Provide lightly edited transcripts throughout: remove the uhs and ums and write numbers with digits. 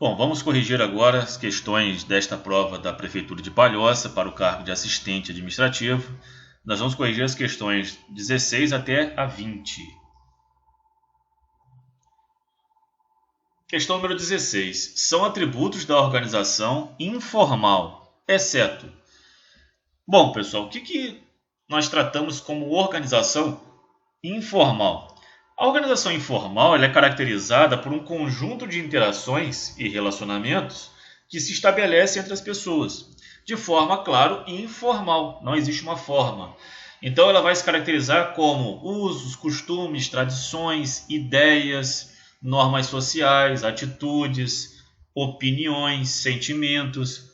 Bom, vamos corrigir agora as questões desta prova da Prefeitura de Palhoça para o cargo de assistente administrativo. Nós vamos corrigir as questões 16 até a 20. Questão número 16. São atributos da organização informal, exceto. Bom, pessoal, o que nós tratamos como organização informal? A organização informal ela é caracterizada por um conjunto de interações e relacionamentos que se estabelece entre as pessoas, de forma, claro, informal, não existe uma forma. Então ela vai se caracterizar como usos, costumes, tradições, ideias, normas sociais, atitudes, opiniões, sentimentos.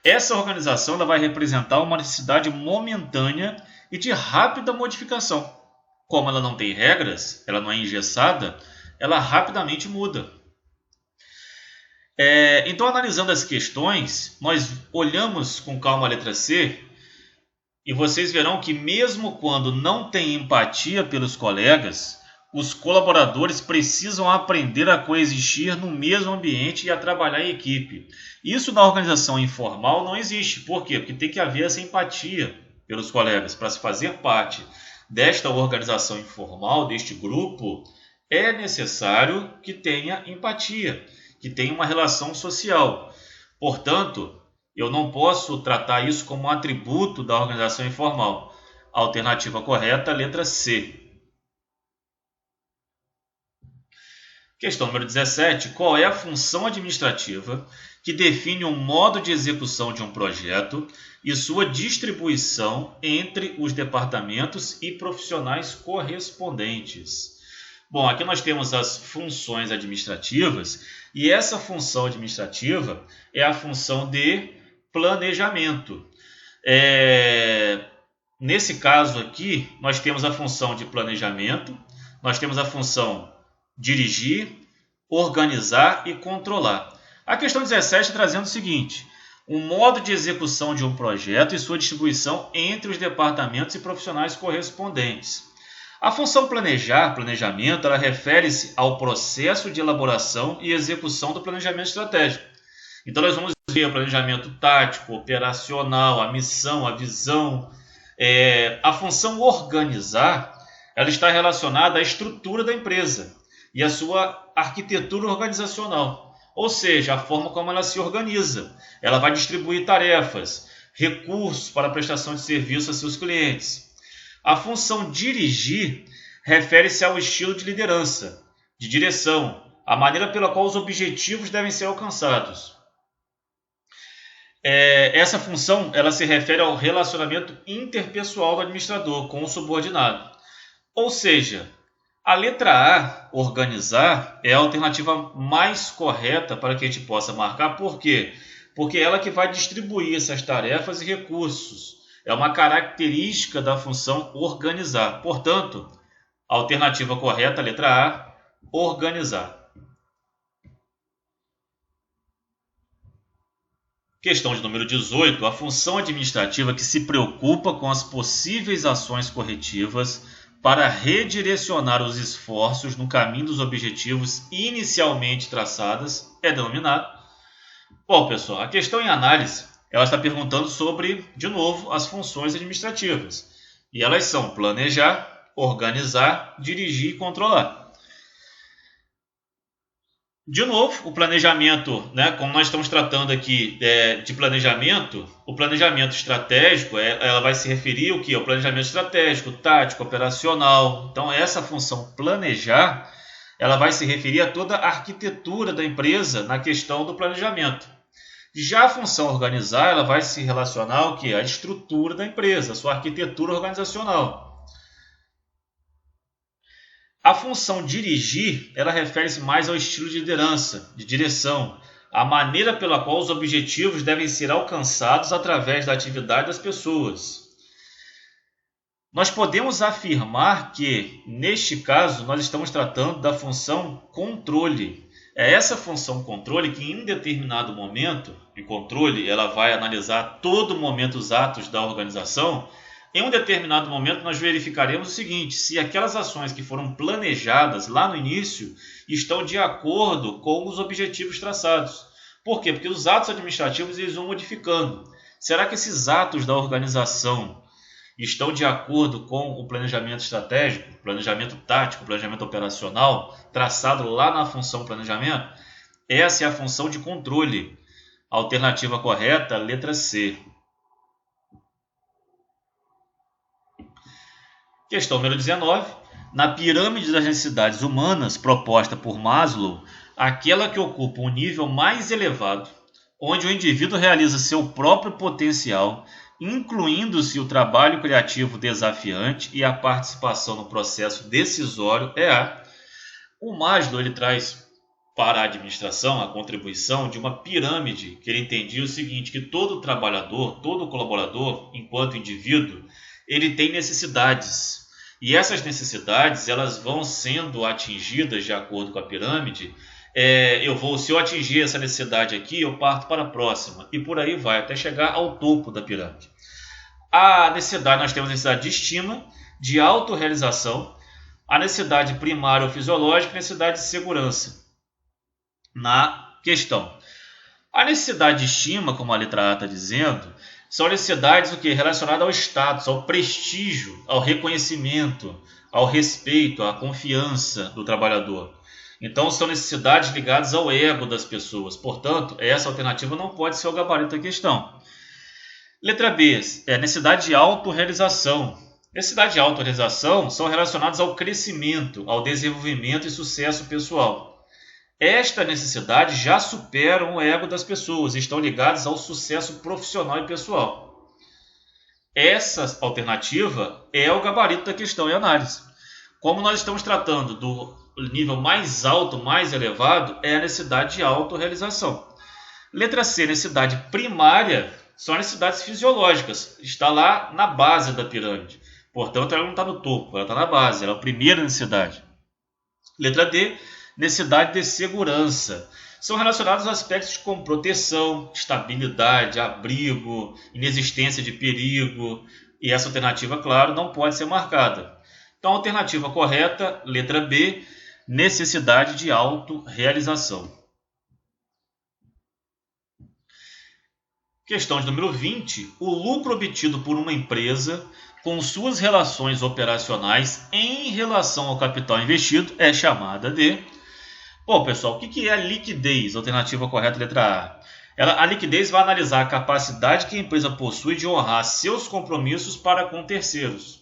Essa organização ela vai representar uma necessidade momentânea e de rápida modificação. Como ela não tem regras, ela não é engessada, ela rapidamente muda. Então, analisando as questões, nós olhamos com calma a letra C e vocês verão que mesmo quando não tem empatia pelos colegas, os colaboradores precisam aprender a coexistir no mesmo ambiente e a trabalhar em equipe. Isso na organização informal não existe. Por quê? Porque tem que haver essa empatia pelos colegas. Para se fazer parte desta organização informal, deste grupo, é necessário que tenha empatia, que tenha uma relação social. Portanto, eu não posso tratar isso como um atributo da organização informal. A alternativa correta, letra C. Questão número 17. Qual é a função administrativa que define o modo de execução de um projeto e sua distribuição entre os departamentos e profissionais correspondentes? Bom, aqui nós temos as funções administrativas e essa função administrativa é a função de planejamento. Nesse caso aqui, nós temos a função de planejamento, nós temos a função dirigir, organizar e controlar. A questão 17 está trazendo o seguinte: o modo de execução de um projeto e sua distribuição entre os departamentos e profissionais correspondentes. A função planejamento, ela refere-se ao processo de elaboração e execução do planejamento estratégico. Então nós vamos ver o planejamento tático, operacional, a missão, a visão. A função organizar, ela está relacionada à estrutura da empresa e a sua arquitetura organizacional, ou seja, a forma como ela se organiza. Ela vai distribuir tarefas, recursos para a prestação de serviço a seus clientes. A função dirigir refere-se ao estilo de liderança, de direção, a maneira pela qual os objetivos devem ser alcançados. Essa função ela se refere ao relacionamento interpessoal do administrador com o subordinado. Ou seja, a letra A, organizar, é a alternativa mais correta para que a gente possa marcar. Por quê? Porque ela que vai distribuir essas tarefas e recursos. É uma característica da função organizar. Portanto, a alternativa correta, a letra A, organizar. Questão de número 18. A função administrativa que se preocupa com as possíveis ações corretivas para redirecionar os esforços no caminho dos objetivos inicialmente traçados é denominado. Bom, pessoal, a questão em análise, ela está perguntando sobre, de novo, as funções administrativas. E elas são planejar, organizar, dirigir e controlar. De novo, o planejamento, como nós estamos tratando aqui de planejamento, o planejamento estratégico, ela vai se referir ao quê? Ao planejamento estratégico, tático, operacional. Então, essa função planejar, ela vai se referir a toda a arquitetura da empresa na questão do planejamento. Já a função organizar, ela vai se relacionar ao quê? A estrutura da empresa, a sua arquitetura organizacional. A função dirigir, ela refere-se mais ao estilo de liderança, de direção, a maneira pela qual os objetivos devem ser alcançados através da atividade das pessoas. Nós podemos afirmar que, neste caso, nós estamos tratando da função controle. É essa função controle que, em determinado momento de controle, ela vai analisar todo momento os atos da organização. Em um determinado momento, nós verificaremos o seguinte: se aquelas ações que foram planejadas lá no início estão de acordo com os objetivos traçados. Por quê? Porque os atos administrativos eles vão modificando. Será que esses atos da organização estão de acordo com o planejamento estratégico, planejamento tático, planejamento operacional, traçado lá na função planejamento? Essa é a função de controle. Alternativa correta, letra C. Questão número 19. Na pirâmide das necessidades humanas proposta por Maslow, aquela que ocupa um nível mais elevado, onde o indivíduo realiza seu próprio potencial, incluindo-se o trabalho criativo desafiante e a participação no processo decisório, é a. O Maslow ele traz para a administração a contribuição de uma pirâmide, que ele entendia o seguinte, que todo trabalhador, todo colaborador, enquanto indivíduo, ele tem necessidades. E essas necessidades elas vão sendo atingidas de acordo com a pirâmide. Se eu atingir essa necessidade aqui, eu parto para a próxima. E por aí vai, até chegar ao topo da pirâmide. Nós temos a necessidade de estima, de autorrealização, a necessidade primária ou fisiológica e a necessidade de segurança. Na questão. A necessidade de estima, como a letra A está dizendo, são necessidades relacionadas ao status, ao prestígio, ao reconhecimento, ao respeito, à confiança do trabalhador. Então, são necessidades ligadas ao ego das pessoas. Portanto, essa alternativa não pode ser o gabarito da questão. Letra B, necessidade de autorrealização. Necessidade de autorrealização são relacionadas ao crescimento, ao desenvolvimento e sucesso pessoal. Esta necessidade já supera o ego das pessoas e estão ligadas ao sucesso profissional e pessoal. Essa alternativa é o gabarito da questão e análise. Como nós estamos tratando do nível mais alto, mais elevado, é a necessidade de autorrealização. Letra C, necessidade primária, são necessidades fisiológicas. Está lá na base da pirâmide. Portanto, ela não está no topo, ela está na base, ela é a primeira necessidade. Letra D, necessidade de segurança. São relacionados a aspectos como proteção, estabilidade, abrigo, inexistência de perigo. E essa alternativa, claro, não pode ser marcada. Então, a alternativa correta, letra B, necessidade de autorrealização. Questão de número 20. O lucro obtido por uma empresa com suas relações operacionais em relação ao capital investido é chamada de... Bom, pessoal, o que é a liquidez? Alternativa correta, letra A. A liquidez vai analisar a capacidade que a empresa possui de honrar seus compromissos para com terceiros.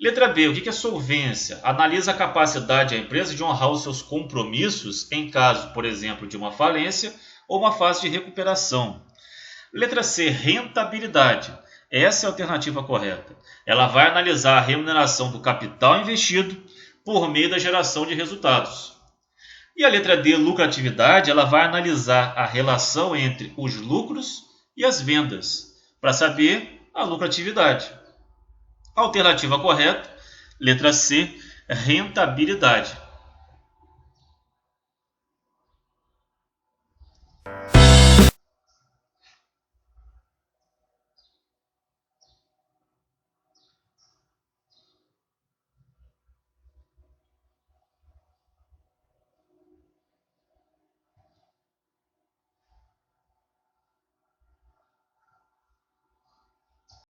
Letra B, o que é solvência? Analisa a capacidade da empresa de honrar os seus compromissos em caso, por exemplo, de uma falência ou uma fase de recuperação. Letra C, rentabilidade. Essa é a alternativa correta. Ela vai analisar a remuneração do capital investido por meio da geração de resultados. E a letra D, lucratividade, ela vai analisar a relação entre os lucros e as vendas, para saber a lucratividade. A alternativa correta, letra C, rentabilidade.